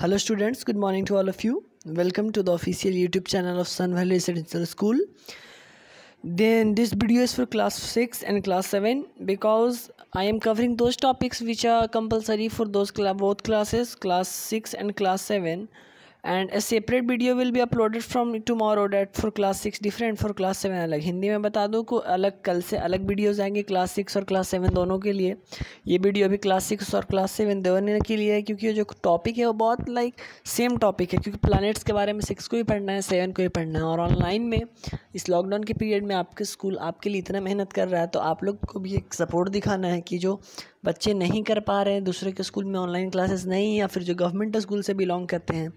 Hello students, good morning to all of you. Welcome to the official YouTube channel of Sun Valley Residential School. Then this video is for class 6 and class 7 because I am covering those topics which are compulsory for those both classes, class 6 and class 7. And a separate video will be uploaded from tomorrow that for class 6 different, for class 7 अलग. हिंदी में बता दूँ को अलग, कल से अलग videos आएंगे क्लास 6 और क्लास 7 दोनों के लिए. ये वीडियो अभी क्लास 6 और क्लास 7 दोनों के लिए है क्योंकि ये जो टॉपिक है वो बहुत सेम टॉपिक है, क्योंकि प्लैनेट्स के बारे में 6 को भी पढ़ना है, 7 को भी पढ़ना है. और ऑनलाइन में इस लॉकडाउन के पीरियड में आपके स्कूल आपके लिए इतना मेहनत कर रहा है, तो आप लोग को भी एक सपोर्ट दिखाना है कि जो बच्चे नहीं कर पा रहे हैं, दूसरे के स्कूल में ऑनलाइन क्लासेस नहीं, या फिर जो गवर्नमेंट स्कूल से बिलोंग करते हैं,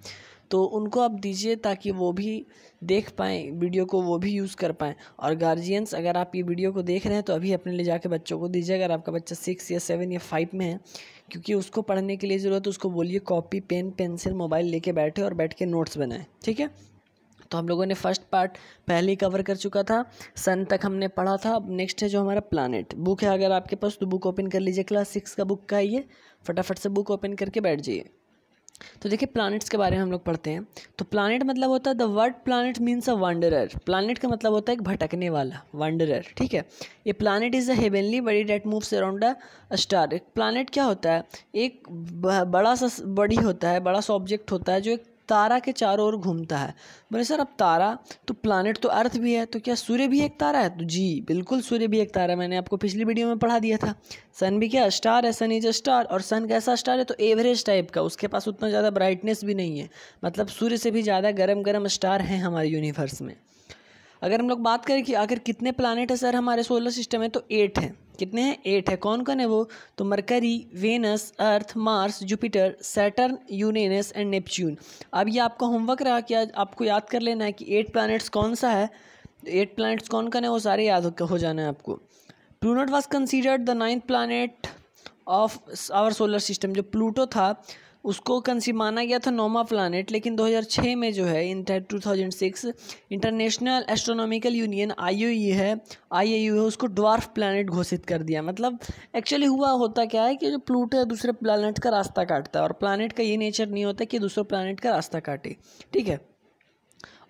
तो उनको आप दीजिए ताकि वो भी देख पाएँ वीडियो को, वो भी यूज़ कर पाएँ. और गार्जियंस, अगर आप ये वीडियो को देख रहे हैं तो अभी अपने ले जाके बच्चों को दीजिए. अगर आपका बच्चा 6 या 7 या 5 में है, क्योंकि उसको पढ़ने के लिए ज़रूरत है, उसको बोलिए कॉपी पेन पेंसिल मोबाइल लेके बैठे और बैठ के नोट्स बनाएं. ठीक है, तो हम लोगों ने फर्स्ट पार्ट पहले ही कवर कर चुका था, सन तक हमने पढ़ा था. अब नेक्स्ट है जो हमारा प्लैनेट बुक है. अगर आपके पास तो बुक ओपन कर लीजिए, क्लास 6 का बुक का है ये, फटाफट से बुक ओपन करके बैठ जाइए. तो देखिए प्लैनेट्स के बारे में हम लोग पढ़ते हैं. तो प्लैनेट मतलब होता है, the word planet means a wanderer. Planet का मतलब होता है एक भटकने वाला, वंडरर. ठीक है, ये planet is a heavenly body that moves around a star. एक प्लैनेट क्या होता है, एक बड़ा सा बॉडी होता है, बड़ा सा ऑब्जेक्ट होता है जो एक तारा के चारों ओर घूमता है. बोले सर अब तारा तो प्लैनेट तो अर्थ भी है, तो क्या सूर्य भी एक तारा है? तो जी बिल्कुल, सूर्य भी एक तारा है. मैंने आपको पिछली वीडियो में पढ़ा दिया था. सन भी क्या स्टार है, सन इज अ स्टार. और सन कैसा स्टार है? तो एवरेज टाइप का, उसके पास उतना ज़्यादा ब्राइटनेस भी नहीं है, मतलब सूर्य से भी ज़्यादा गरम गरम स्टार हैं हमारे यूनिवर्स में. अगर हम लोग बात करें कि आखिर कितने प्लैनेट है सर हमारे सोलर सिस्टम में, तो 8 हैं. कितने हैं? 8 है. कौन कौन है वो? तो Mercury, Venus, Earth, Mars, Jupiter, Saturn, Uranus and Neptune. अब ये आपका होमवर्क रहा कि आज आपको याद कर लेना है कि 8 प्लैनेट्स कौन सा है. 8 प्लैनेट्स कौन कौन है वो सारे याद हो जाना है आपको. Pluto was considered the 9th planet of our solar system. जो प्लूटो था उसको माना गया था 9वां प्लैनेट, लेकिन 2006 में जो है, इन 2006 इंटरनेशनल एस्ट्रोनॉमिकल यूनियन IAU है, उसको ड्वार्फ प्लैनेट घोषित कर दिया. मतलब एक्चुअली हुआ होता क्या है कि जो प्लूटो है दूसरे प्लैनेट का रास्ता काटता है, और प्लैनेट का ये नेचर नहीं होता कि दूसरे प्लैनेट का रास्ता काटे. ठीक है,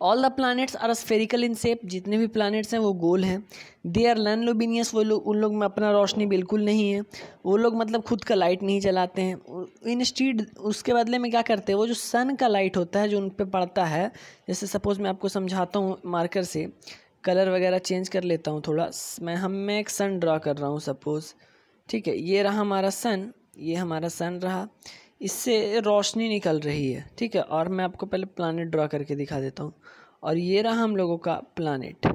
all the planets are spherical in shape. जितने भी प्लैनेट्स हैं वो गोल हैं. They are luminous. वो लोग, उन लोग में अपना रोशनी बिल्कुल नहीं है. वो लोग मतलब खुद का लाइट नहीं जलाते हैं. इंस्टीड उसके बदले में क्या करते हैं, वो जो सन का लाइट होता है जो उन पर पड़ता है, जैसे सपोज़ मैं आपको समझाता हूँ मार्कर से, कलर वगैरह चेंज कर लेता हूँ थोड़ा. मैं एक सन ड्रा कर रहा हूँ सपोज़. ठीक है, ये रहा हमारा सन, ये हमारा सन रहा, इससे रोशनी निकल रही है. ठीक है, और मैं आपको पहले प्लैनेट ड्रा करके दिखा देता हूँ. और ये रहा हम लोगों का प्लैनेट.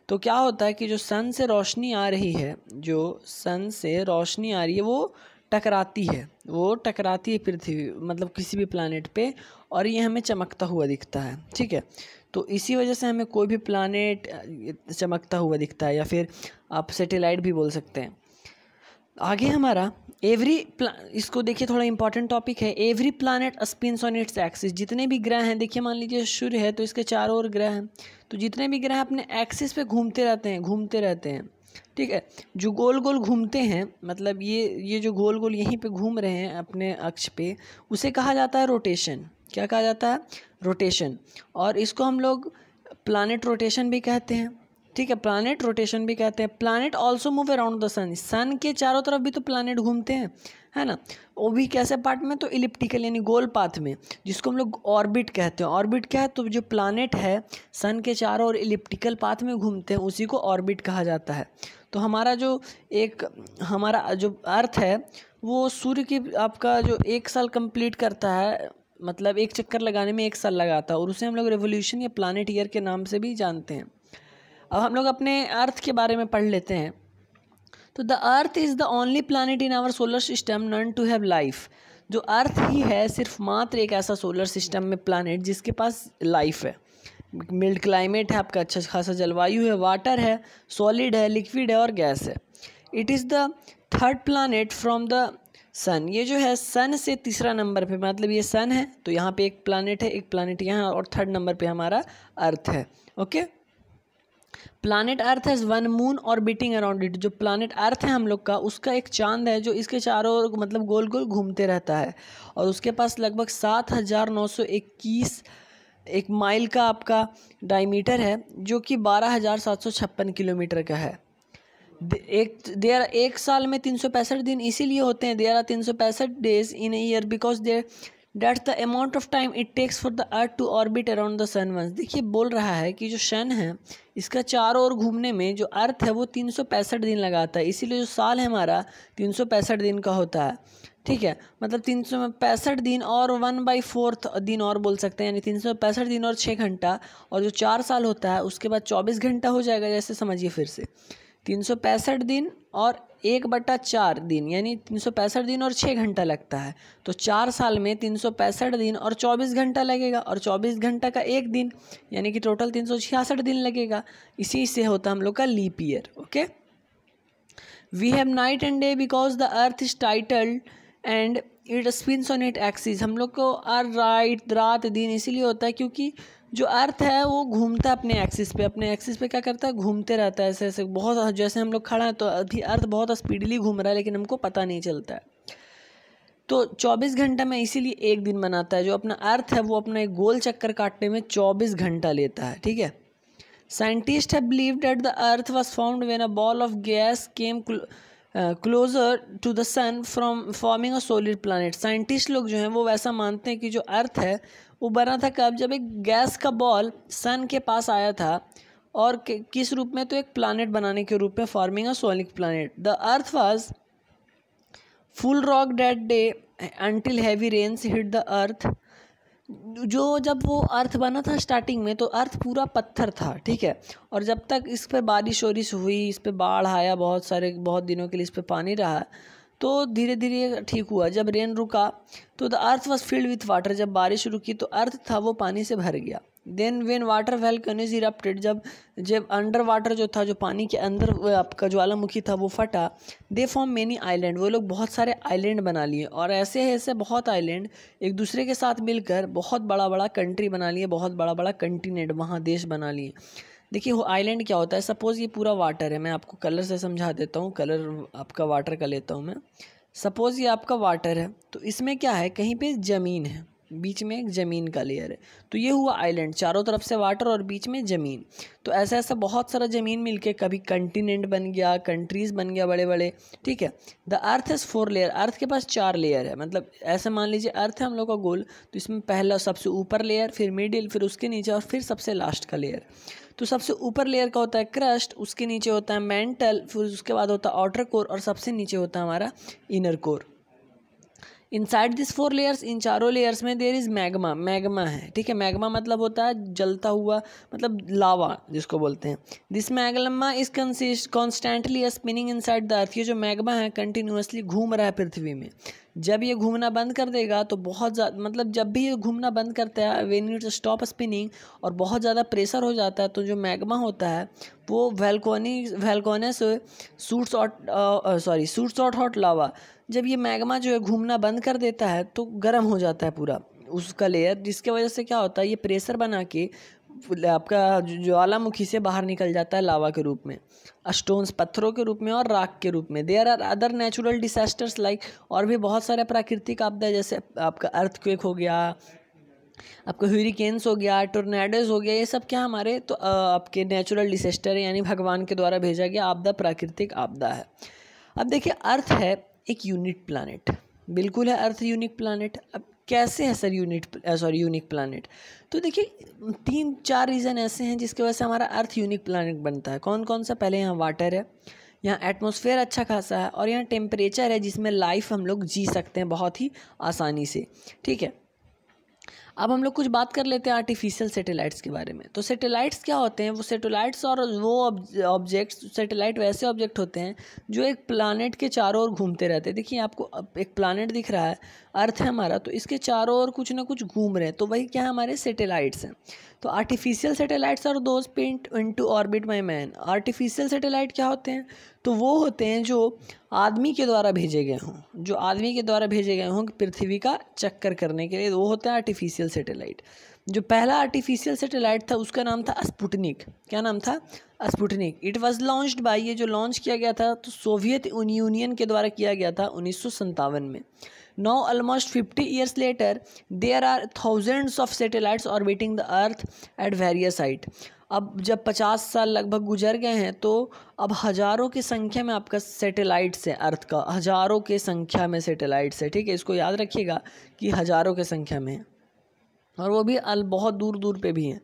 तो क्या होता है कि जो सन से रोशनी आ रही है, जो सन से रोशनी आ रही है वो टकराती है पृथ्वी, मतलब किसी भी प्लैनेट पे, और ये हमें चमकता हुआ दिखता है. ठीक है, तो इसी वजह से हमें कोई भी प्लैनेट चमकता हुआ दिखता है, या फिर आप सैटेलाइट भी बोल सकते हैं. आगे हमारा इसको देखिए, थोड़ा इंपॉर्टेंट टॉपिक है. Every planet spins on its axis. जितने भी ग्रह हैं, देखिए मान लीजिए सूर्य है तो इसके चारों ओर ग्रह हैं, तो जितने भी ग्रह अपने एक्सिस पे घूमते रहते हैं. ठीक है, जो गोल गोल घूमते हैं, मतलब ये जो गोल गोल यहीं पे घूम रहे हैं अपने अक्ष पे, उसे कहा जाता है रोटेशन. क्या कहा जाता है? रोटेशन. और इसको हम लोग प्लैनेट रोटेशन भी कहते हैं. ठीक है, प्लैनेट रोटेशन भी कहते हैं. Planet also move around the sun. Sun के चारों तरफ भी तो प्लैनेट घूमते हैं, है ना. वो भी कैसे पार्ट में? तो इलिप्टिकल यानी गोल पाथ में, जिसको हम लोग ऑर्बिट कहते हैं. ऑर्बिट क्या है? तो जो प्लैनेट है सन के चारों ओर इलिप्टिकल पाथ में घूमते हैं, उसी को ऑर्बिट कहा जाता है. तो हमारा जो अर्थ है वो सूर्य की आपका जो 1 साल कंप्लीट करता है, मतलब एक चक्कर लगाने में 1 साल लगाता है, और उसे हम लोग रेवोल्यूशन या प्लैनेट ईयर के नाम से भी जानते हैं. अब हम लोग अपने अर्थ के बारे में पढ़ लेते हैं. तो the earth is the only planet in our solar system known to have life. जो अर्थ ही है सिर्फ मात्र एक ऐसा सोलर सिस्टम में प्लैनेट जिसके पास लाइफ है. मिल्ड क्लाइमेट है आपका, अच्छा खासा जलवायु है, वाटर है, सॉलिड है, लिक्विड है और गैस है. It is the 3rd planet from the sun. ये जो है सन से 3रा नंबर पे, मतलब ये सन है तो यहाँ पे एक प्लैनेट है, एक प्लैनेट यहाँ, और 3rd नंबर पे हमारा अर्थ है. Okay, planet earth has one moon orbiting around it. जो प्लानट अर्थ है हम लोग का, उसका एक चांद है जो इसके चारों ओर मतलब गोल गोल घूमते रहता है, और उसके पास लगभग 7,921 एक माइल का आपका डायमीटर है, जो कि 12,756 किलोमीटर का है। एक साल में 365 दिन इसीलिए होते हैं, there are 365 days in a year because there that's the amount of time it takes for the earth to orbit around the sun once. देखिए बोल रहा है कि जो सन है इसका चारों ओर घूमने में जो अर्थ है वो 365 दिन लगाता है, इसीलिए जो साल है हमारा 365 दिन का होता है। ठीक है, मतलब 365 दिन और 1/4 दिन और बोल सकते हैं, यानी 365 दिन और 6 घंटा, और जो 4 साल होता है उसके बाद 24 घंटा हो जाएगा। जैसे समझिए फिर से 365 दिन और 1/4 दिन, यानी 365 दिन और 6 घंटा लगता है, तो 4 साल में 365 दिन और 24 घंटा लगेगा, और 24 घंटा का एक दिन, यानी कि टोटल 366 दिन लगेगा। इसी से होता है हम लोग का leap year. Okay, we have night and day because the earth is tilted and it spins on it axis. हम लोग को रात दिन इसीलिए होता है क्योंकि जो अर्थ है वो घूमता है अपने एक्सिस पे क्या करता है, घूमते रहता है ऐसे ऐसे बहुत, जैसे हम लोग खड़ा हैं तो अभी अर्थ बहुत स्पीडली घूम रहा है लेकिन हमको पता नहीं चलता है। तो 24 घंटा में इसीलिए एक दिन बनाता है। जो अपना अर्थ है वो अपना एक गोल चक्कर काटने में 24 घंटा लेता है। ठीक है, scientist have believed that the earth was found when a ball of gas came closer to the sun from forming a solid planet. Scientist लोग जो हैं वो वैसा मानते हैं कि जो अर्थ है वो बना था कब, जब एक गैस का बॉल सन के पास आया था, और किस रूप में, तो एक प्लानट बनाने के रूप में, forming a solid planet. The earth was full rock that day until heavy rains hit the earth. जो जब वो अर्थ बना था स्टार्टिंग में तो अर्थ पूरा पत्थर था। ठीक है, और जब तक इस पर बारिश हुई, इस पर बाढ़ आया, बहुत दिनों के लिए इस पर पानी रहा, तो धीरे धीरे ठीक हुआ। जब रेन रुका तो the earth was filled with water. जब बारिश रुकी तो अर्थ था वो पानी से भर गया। Then when water volcanoes erupted, जब अंडर वाटर जो था, जो पानी के अंदर आपका ज्वालामुखी था वो फटा, दे फॉर्म मेनी आइलैंड। वो लोग बहुत सारे आइलैंड बना लिए, और ऐसे ऐसे बहुत आइलैंड एक दूसरे के साथ मिलकर बहुत बड़ा बड़ा कंट्री बना लिए, बहुत बड़ा बड़ा कंटिनेंट, महादेश बना लिए। देखिए वो आइलैंड क्या होता है, सपोज़ ये पूरा वाटर है, मैं आपको कलर से समझा देता हूँ। कलर आपका वाटर का लेता हूँ मैं। सपोज़ ये आपका वाटर है, तो इसमें क्या है, कहीं पे ज़मीन है, बीच में एक ज़मीन का लेयर है, तो ये हुआ आइलैंड। चारों तरफ से वाटर और बीच में ज़मीन। तो ऐसा ऐसा बहुत सारा ज़मीन मिलके कभी कंटिनेंट बन गया, कंट्रीज़ बन गया बड़े बड़े। ठीक है, द अर्थ हैज़ 4 लेयर। अर्थ के पास 4 लेयर है, मतलब ऐसा मान लीजिए अर्थ है हम लोग का गोल, तो इसमें पहला सबसे ऊपर लेयर, फिर मिडिल, फिर उसके नीचे, और फिर सबसे लास्ट का लेयर। तो सबसे ऊपर लेयर का होता है क्रस्ट, उसके नीचे होता है मेंटल, फिर उसके बाद होता है आउटर कोर, और सबसे नीचे होता है हमारा inner core. Inside this 4 layers, इन चारों लेयर्स में देयर इज मैग्मा। मैग्मा है, ठीक है, मैग्मा मतलब होता है जलता हुआ, मतलब लावा जिसको बोलते हैं। This magma is constantly spinning inside the earth. ये जो मैग्मा है कंटिन्यूसली घूम रहा है पृथ्वी में। जब ये घूमना बंद कर देगा तो बहुत ज़्यादा, मतलब जब भी ये घूमना बंद करता है, व्हेन इट स्टॉप स्पिनिंग, और बहुत ज़्यादा प्रेशर हो जाता है, तो जो मैग्मा होता है वो वैल्कोनस शूट्स आउट हॉट लावा। जब ये मैग्मा जो है घूमना बंद कर देता है तो गर्म हो जाता है पूरा उसका लेयर, जिसके वजह से क्या होता है, ये प्रेशर बना के आपका ज्वालामुखी से बाहर निकल जाता है लावा के रूप में, स्टोन्स पत्थरों के रूप में, और राख के रूप में। There are other natural disasters like, और भी बहुत सारे प्राकृतिक आपदा, जैसे आपका अर्थक्वेक हो गया, आपका हरिकेन्स हो गया, टोर्नेडोज हो गया, ये सब क्या हमारे तो आपके नेचुरल डिसास्टर है, यानी भगवान के द्वारा भेजा गया आपदा, प्राकृतिक आपदा है। अब देखिए अर्थ है एक यूनिक प्लानट, बिल्कुल है अर्थ यूनिक प्लानट। अब कैसे है सर यूनिक प्लानट? तो देखिए 3-4 रीज़न ऐसे हैं जिसकी वजह से हमारा अर्थ यूनिक प्लानट बनता है। कौन कौन सा? पहले यहाँ वाटर है, यहाँ एटमॉस्फेयर अच्छा खासा है, और यहाँ टेम्परेचर है जिसमें लाइफ हम लोग जी सकते हैं बहुत ही आसानी से। ठीक है, अब हम लोग कुछ बात कर लेते हैं आर्टिफिशियल सैटेलाइट्स के बारे में। तो सैटेलाइट्स क्या होते हैं? वो सैटेलाइट्स और वो ऑब्जेक्ट्स, सैटेलाइट वैसे ऑब्जेक्ट होते हैं जो एक प्लानट के चारों ओर घूमते रहते हैं। देखिए आपको एक प्लानट दिख रहा है, अर्थ है हमारा, तो इसके चारों ओर कुछ ना कुछ घूम रहे हैं, तो वही क्या है, हमारे सैटेलाइट्स हैं। तो आर्टिफिशियल सैटेलाइट्स और those put into orbit by man. Artificial satellite क्या होते हैं? तो वो होते हैं जो आदमी के द्वारा भेजे गए हों, जो आदमी के द्वारा भेजे गए हों पृथ्वी का चक्कर करने के लिए, वो होता है आर्टिफिशियल सैटेलाइट। जो पहला आर्टिफिशियल सैटेलाइट था उसका नाम था स्पुतनिक। क्या नाम था? Sputnik. It was launched by, ये जो लॉन्च किया गया था तो सोवियत यूनियन के द्वारा किया गया था 1957 में। Now almost 50 years later there are thousands of satellites orbiting the earth at various sites। अब जब 50 साल लगभग गुजर गए हैं तो अब हज़ारों की संख्या में आपका सैटेलाइट्स है, अर्थ का हज़ारों के संख्या में सैटेलाइट्स है। ठीक है, इसको याद रखिएगा कि हज़ारों के संख्या में है, और वो भी बहुत दूर दूर पे भी हैं।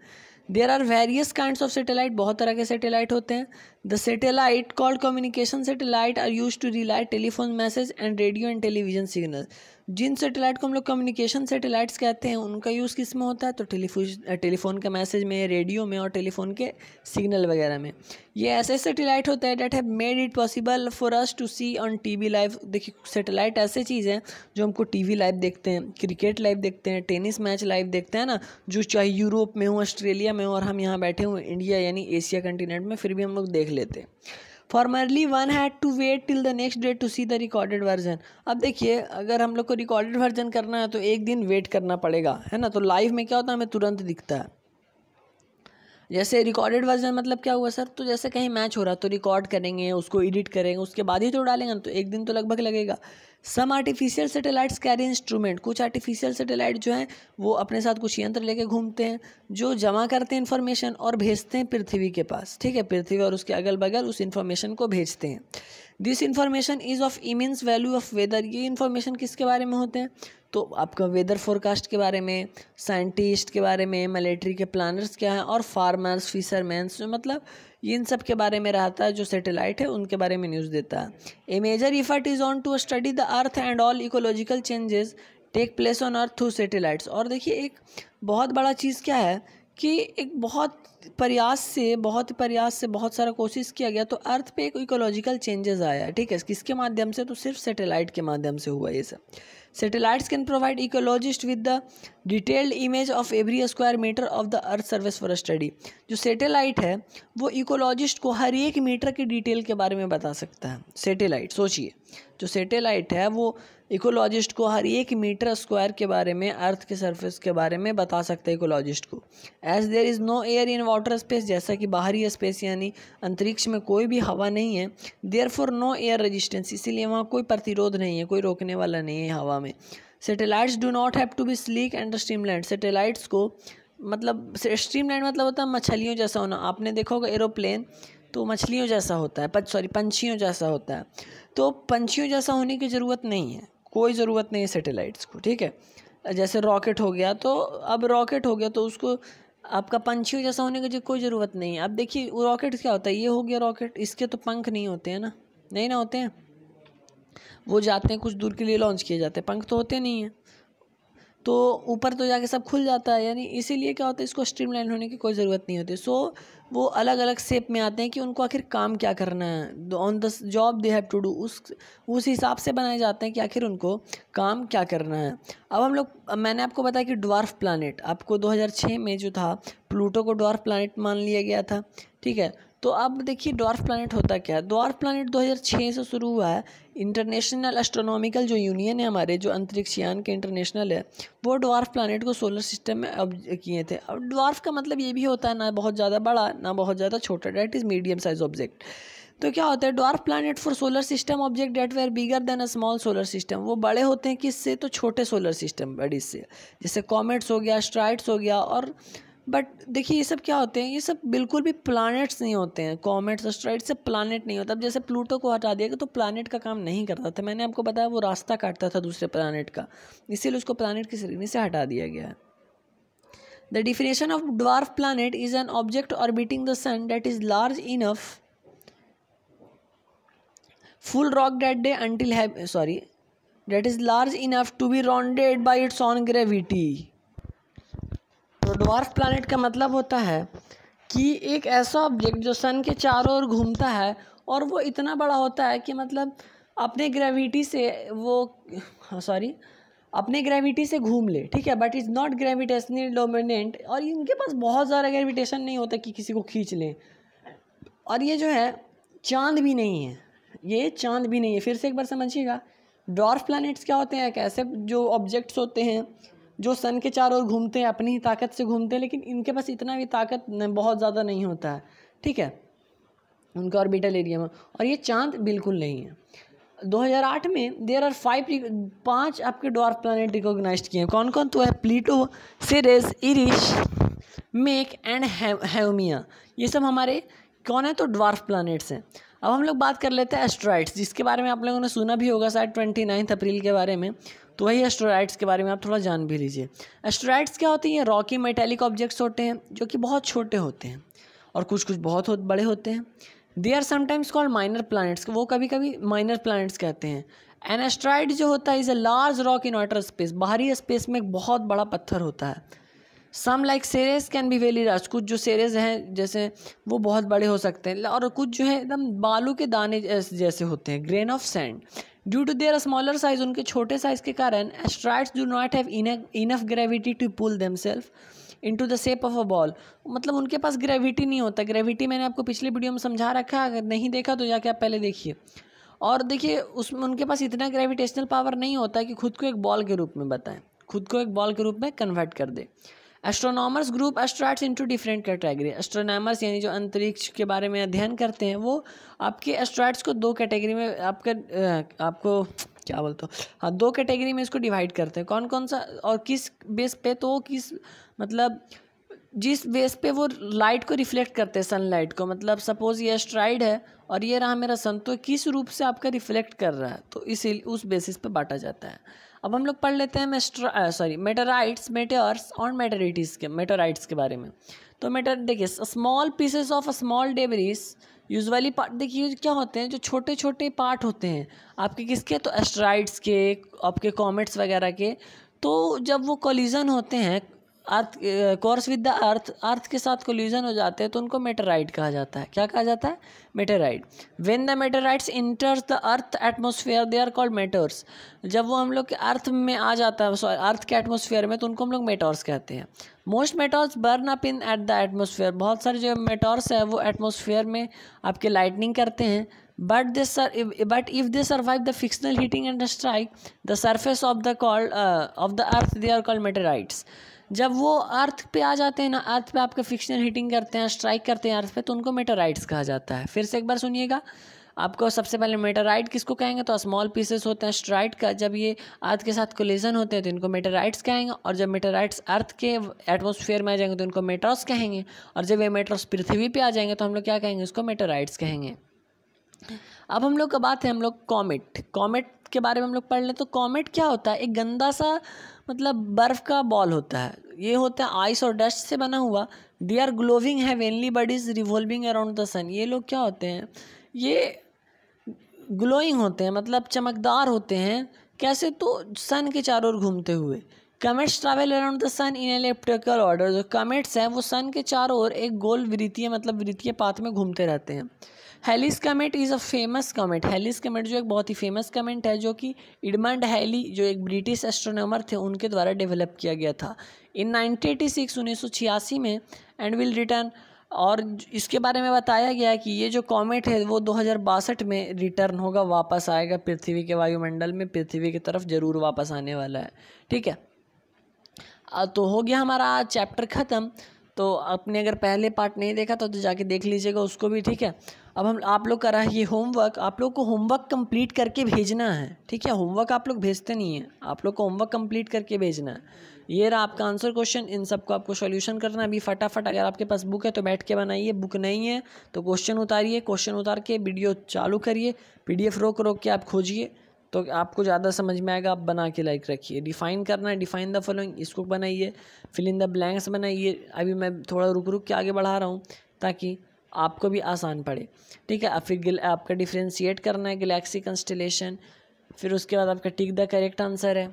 There are various kinds of satellite, बहुत तरह के सैटेलाइट होते हैं। The satellite called communication satellite are use to relay telephone message and radio and television signal. जिन सैटेलाइट को हम लोग कम्युनिकेशन सैटेलाइट्स कहते हैं उनका यूज़ किस में होता है? तो टेलीफोन का मैसेज में, रेडियो में और टेलीफोन के सिग्नल वगैरह में। ये ऐसे सैटेलाइट होते हैं that have made it possible for us to see on TV live. देखिए, सैटेलाइट ऐसे चीज़ हैं जो हमको टीवी लाइव देखते हैं, क्रिकेट लाइव देखते हैं, टेनिस मैच लाइव देखते हैं ना, जो चाहे यूरोप में हो, ऑस्ट्रेलिया में हो, और हम यहाँ बैठे हुए इंडिया यानी एशिया कंटिनेंट में, फिर भी हम लोग देख लेते हैं। Formerly one had to wait till the next day to see the recorded version। अब देखिए, अगर हम लोग को रिकॉर्डेड वर्जन करना है तो एक दिन वेट करना पड़ेगा, है ना। तो लाइव में क्या होता है, हमें तुरंत दिखता है। जैसे रिकॉर्डेड वर्जन मतलब क्या हुआ सर? तो जैसे कहीं मैच हो रहा तो रिकॉर्ड करेंगे, उसको एडिट करेंगे, उसके बाद ही तो डालेंगे, तो एक दिन तो लगभग लगेगा। सम आर्टिफिशियल सैटेलाइट्स कैरी इंस्ट्रूमेंट, कुछ आर्टिफिशियल सैटेलाइट जो हैं वो अपने साथ कुछ यंत्र लेके घूमते हैं जो जमा करते हैं इन्फॉर्मेशन और भेजते हैं पृथ्वी के पास। ठीक है, पृथ्वी और उसके अगल बगल उस इन्फॉर्मेशन को भेजते हैं। This information is of immense value of weather. ये इन्फॉर्मेशन किसके बारे में होते हैं? तो आपका वेदर फोरकास्ट के बारे में, साइंटिस्ट के बारे में, मिलिट्री के प्लानर्स क्या हैं, और फार्मर्स, फिशरमैन्स, मतलब इन सब के बारे में रहता है। जो सैटेलाइट है उनके बारे में न्यूज़ देता है। A major effort is on to study the earth and all ecological changes take place on earth through satellites. और देखिए, एक बहुत बड़ा चीज़ क्या है कि एक बहुत प्रयास से बहुत सारा कोशिश किया गया तो अर्थ पे एक इकोलॉजिकल चेंजेस आया। ठीक है, किसके माध्यम से? तो सिर्फ सैटेलाइट के माध्यम से हुआ ये सब। Satellites can provide ecologist with the detailed image of every square metre of the earth surface for study. जो सैटेलाइट है वो इकोलॉजिस्ट को हर एक मीटर की डिटेल के बारे में बता सकता है। सैटेलाइट, सोचिए, जो सैटेलाइट है वो इकोलॉजिस्ट को हर एक मीटर स्क्वायर के बारे में, अर्थ के सरफेस के बारे में बता सकता है इकोलॉजिस्ट को। As there is no air in outer space, जैसा कि बाहरी स्पेस यानी अंतरिक्ष में कोई भी हवा नहीं है, therefore no air resistance, इसीलिए वहाँ कोई प्रतिरोध नहीं है, कोई रोकने वाला नहीं है हवा में। Satellites do not have to be sleek and streamline. Satellites को मतलब स्ट्रीमलाइन मतलब होता है मछलियों जैसा होना। आपने देखा होगा एरोप्लेन तो मछलियों जैसा होता है, पंछियों जैसा होता है। तो पंछियों जैसा होने की ज़रूरत नहीं है, कोई ज़रूरत नहीं है सैटेलाइट्स को। ठीक है, जैसे रॉकेट हो गया, तो अब रॉकेट हो गया तो उसको आपका पंछियों जैसा होने की कोई ज़रूरत नहीं है। अब देखिए, वो रॉकेट क्या होता है, ये हो गया रॉकेट, इसके तो पंख नहीं होते हैं ना, नहीं ना होते हैं, वो जाते हैं कुछ दूर के लिए लॉन्च किए जाते हैं, पंख तो होते नहीं हैं, तो ऊपर तो जाके सब खुल जाता है। यानी इसीलिए क्या होता है, इसको स्ट्रीमलाइन होने की कोई ज़रूरत नहीं होती। सो वो अलग अलग शेप में आते हैं कि उनको आखिर काम क्या करना है, on the job they have to do, उस हिसाब से बनाए जाते हैं कि आखिर उनको काम क्या करना है। अब मैंने आपको बताया कि ड्वार्फ प्लानेट, आपको 2006 में जो था प्लूटो को ड्वार्फ प्लानेट मान लिया गया था। ठीक है, तो अब देखिए ड्वार्फ प्लानेट होता क्या है। ड्वार्फ प्लानेट 2006 से शुरू हुआ है। इंटरनेशनल एस्ट्रोनॉमिकल जो यूनियन है हमारे, जो अंतरिक्ष यान के इंटरनेशनल है, वो ड्वार्फ प्लानेट को सोलर सिस्टम में अब किए थे। अब ड्वार्फ का मतलब ये भी होता है ना बहुत ज़्यादा बड़ा ना बहुत ज़्यादा छोटा, that is medium size object. तो क्या होता है, dwarf planet for solar system object that were bigger than a small solar system. वो बड़े होते हैं किससे, तो छोटे सोलर सिस्टम बड़ी से, जैसे कॉमेट्स हो गया, एस्ट्रॉइड्स हो गया। और बट देखिए ये सब क्या होते हैं, ये सब बिल्कुल भी प्लैनेट्स नहीं होते हैं। कॉमेट्स, एस्ट्रॉइड्स से प्लैनेट नहीं होता। अब जैसे प्लूटो को हटा दिया तो प्लैनेट का काम नहीं करता था, मैंने आपको बताया वो रास्ता काटता था दूसरे प्लैनेट का, इसीलिए उसको प्लैनेट की श्रेणी से हटा दिया गया है। The definition of dwarf planet is an object orbiting the sun that is large enough full rock that day until that is large enough to be rounded by its own gravity। तो dwarf planet का मतलब होता है कि एक ऐसा object जो सन के चारों ओर घूमता है और वो इतना बड़ा होता है कि मतलब अपने ग्रेविटी से अपने ग्रेविटी से घूम ले। ठीक है, but is not gravitationally dominant, और इनके पास बहुत ज़्यादा ग्रेविटेशन नहीं होता कि किसी को खींच लें। और ये जो है चांद भी नहीं है, ये चांद भी नहीं है। फिर से एक बार समझिएगा, ड्वार्फ प्लैनेट्स क्या होते हैं? एक ऐसे जो ऑब्जेक्ट्स होते हैं जो सन के चारों ओर घूमते हैं, अपनी ही ताकत से घूमते हैं, लेकिन इनके पास इतना भी ताकत बहुत ज़्यादा नहीं होता है, ठीक है, उनका ऑर्बिटल एरिया में। और ये चांद बिल्कुल नहीं है। 2008 में देयर आर 5 आपके ड्वार्फ प्लैनेट रिकॉग्नाइज्ड किए हैं। कौन कौन? तो है Pluto, Ceres, Eris, Make and Haumea. ये सब हमारे कौन है? तो ड्वार्फ प्लैनेट्स हैं। अब हम लोग बात कर लेते हैं एस्टेरॉइड्स, जिसके बारे में आप लोगों ने सुना भी होगा शायद 29 अप्रैल के बारे में। तो वही एस्टेरॉइड्स के बारे में आप थोड़ा जान भी लीजिए। एस्टेरॉइड्स क्या होती हैं? रॉकी मेटेलिक ऑब्जेक्ट्स होते हैं जो कि बहुत छोटे होते हैं और कुछ कुछ बहुत बड़े होते हैं। They are sometimes called minor planets, वो कभी कभी माइनर प्लैनेट्स कहते हैं। एन एस्टेरॉइड जो होता है is a large rock in outer space, बाहरी स्पेस में एक बहुत बड़ा पत्थर होता है। Some like Ceres can be very large, कुछ जो सेरेस हैं जैसे वो बहुत बड़े हो सकते हैं, और कुछ जो है एकदम बालू के दाने जैसे होते हैं, grain of sand. Due to their smaller size, उनके छोटे साइज के कारण asteroids do not have enough gravity to pull themselves into the shape of a ball, मतलब उनके पास ग्रेविटी नहीं होता। ग्रेविटी मैंने आपको पिछले वीडियो में समझा रखा है, अगर नहीं देखा तो जाके आप पहले देखिए। और देखिए उसमें उनके पास इतना ग्रेविटेशनल पावर नहीं होता कि खुद को एक बॉल के रूप में बताएं, खुद को एक बॉल के रूप में कन्वर्ट कर दे। Astronomers group asteroids into different category. Astronomers यानी जो अंतरिक्ष के बारे में अध्ययन करते हैं, वो आपके एस्टेरॉइड्स को 2 कैटेगरी में आपको क्या बोलते हो, हाँ 2 कैटेगरी में इसको डिवाइड करते हैं। कौन कौन सा और किस बेस पे? तो किस मतलब जिस बेस पे वो लाइट को रिफ्लेक्ट करते हैं, सनलाइट को, मतलब सपोज ये एस्टेरॉइड है और ये रहा मेरा सन, तो किस रूप से आपका रिफ्लेक्ट कर रहा है, तो इसी उस बेसिस पे बांटा जाता है। अब हम लोग पढ़ लेते हैं मेटेराइट्स, मेटेयर्स और मेटेराइट्स के बारे में। तो देखिए small pieces of small debris usually part, देखिए क्या होते हैं, जो छोटे छोटे पार्ट होते हैं आपके किसके? तो एस्टेरॉइड्स के, आपके कॉमेट्स वगैरह के। तो जब वो कोलिजन होते हैं अर्थ कोर्स विद द अर्थ के साथ कोलिजन हो जाते हैं, तो उनको मेटेराइट कहा जाता है। क्या कहा जाता है? Meteorite. When the meteorites enters the earth atmosphere they are called meteors. जब वो हम लोग के अर्थ में आ जाता है, अर्थ के एटमॉस्फेयर में, तो उनको हम लोग मेटोर्स कहते हैं। Most meteors burn up in at the atmosphere, बहुत सारे जो मेटोर्स है वो एटमॉस्फेयर में आपके लाइटनिंग करते हैं। but if they survive the frictional heating and strike the surface of the earth, they are called meteorites। जब वो अर्थ पे आ जाते हैं ना, अर्थ पे आपके फ्रिक्शनल हीटिंग करते हैं, स्ट्राइक करते हैं अर्थ पे, तो उनको मेटेराइट्स कहा जाता है। फिर से एक बार सुनिएगा, आपको सबसे पहले मेटेराइट किसको कहेंगे? तो स्मॉल पीसेस होते हैं एस्टेरॉइड का, जब ये अर्थ के साथ कोलिजन होते हैं तो इनको मेटेराइट्स कहेंगे, और जब मेटेराइट्स अर्थ के एटमॉस्फेयर में आ जाएंगे तो इनको मेटोर्स कहेंगे, और जब ये मेटोर्स पृथ्वी पे आ जाएंगे तो हम लोग क्या कहेंगे? इसको मेटेराइट्स कहेंगे। अब हम लोग का बात है, हम लोग कॉमेट के बारे में हम लोग पढ़ लें। तो कॉमेट क्या होता है? एक गंदा सा मतलब बर्फ़ का बॉल होता है, ये होता है आइस और डस्ट से बना हुआ। They are glowing heavenly bodies revolving around the sun. ये लोग क्या होते हैं? ये ग्लोइंग होते हैं, मतलब चमकदार होते हैं। कैसे? तो सन के चारों ओर घूमते हुए। Comets travel around the sun in elliptical order. जो कमेट्स हैं वो सन के चारों ओर एक गोल वृत्तीय मतलब वृत्तीय पाथ में घूमते रहते हैं। हेलिस कमेट इज़ अ फेमस कमेट। हेलिस कमेट जो एक बहुत ही फेमस कमेट है, जो कि एडमंड हैली जो एक ब्रिटिश एस्ट्रोनॉमर थे उनके द्वारा डेवलप किया गया था इन 1986 में, एंड विल रिटर्न। और इसके बारे में बताया गया कि ये जो कॉमेट है वो 2062 में रिटर्न होगा, वापस आएगा पृथ्वी के वायुमंडल में, पृथ्वी की तरफ ज़रूर वापस आने वाला है। ठीक है, तो हो गया हमारा चैप्टर ख़त्म। तो आपने अगर पहले पार्ट नहीं देखा तो जाके देख लीजिएगा उसको भी। ठीक है, अब हम आप लोग करा है ये होमवर्क, आप लोग को होमवर्क कंप्लीट करके भेजना है। ठीक है, होमवर्क आप लोग भेजते नहीं हैं, आप लोग को होमवर्क कंप्लीट करके भेजना है। ये रहा आपका आंसर क्वेश्चन, इन सबको आपको सॉल्यूशन करना है अभी फटाफट। अगर आपके पास बुक है तो बैठ के बनाइए, बुक नहीं है तो क्वेश्चन उतारिए, क्वेश्चन उतार के वीडियो चालू करिए, PDF रोक के आप खोजिए तो आपको ज़्यादा समझ में आएगा। आप बना के लाइक रखिए। डिफ़ाइन करना है, डिफ़ाइन द फॉलोइंग, इसको बनाइए। फिल इन द ब्लैंक्स बनाइए। अभी मैं थोड़ा रुक के आगे बढ़ा रहा हूँ ताकि आपको भी आसान पड़े। ठीक है, अब फिर आपका डिफ्रेंशिएट करना है गैलेक्सी कंस्टेलेशन, फिर उसके बाद आपका टिक द करेक्ट आंसर है,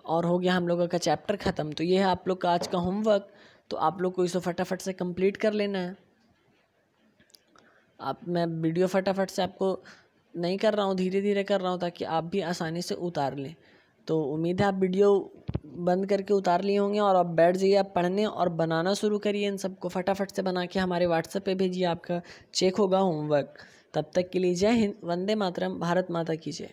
और हो गया हम लोगों का चैप्टर ख़त्म। तो ये है आप लोग का आज का होमवर्क, तो आप लोग को इसे फटाफट से कंप्लीट कर लेना है। मैं वीडियो फटाफट से आपको नहीं कर रहा हूँ, धीरे धीरे कर रहा हूँ ताकि आप भी आसानी से उतार लें। तो उम्मीद है आप वीडियो बंद करके उतार लिए होंगे और अब बैठ जाइए आप पढ़ने और बनाना शुरू करिए। इन सबको फटाफट से बना के हमारे व्हाट्सएप पे भेजिए, आपका चेक होगा होमवर्क। तब तक के लिए जय हिंद, वंदे मातरम, भारत माता की जय।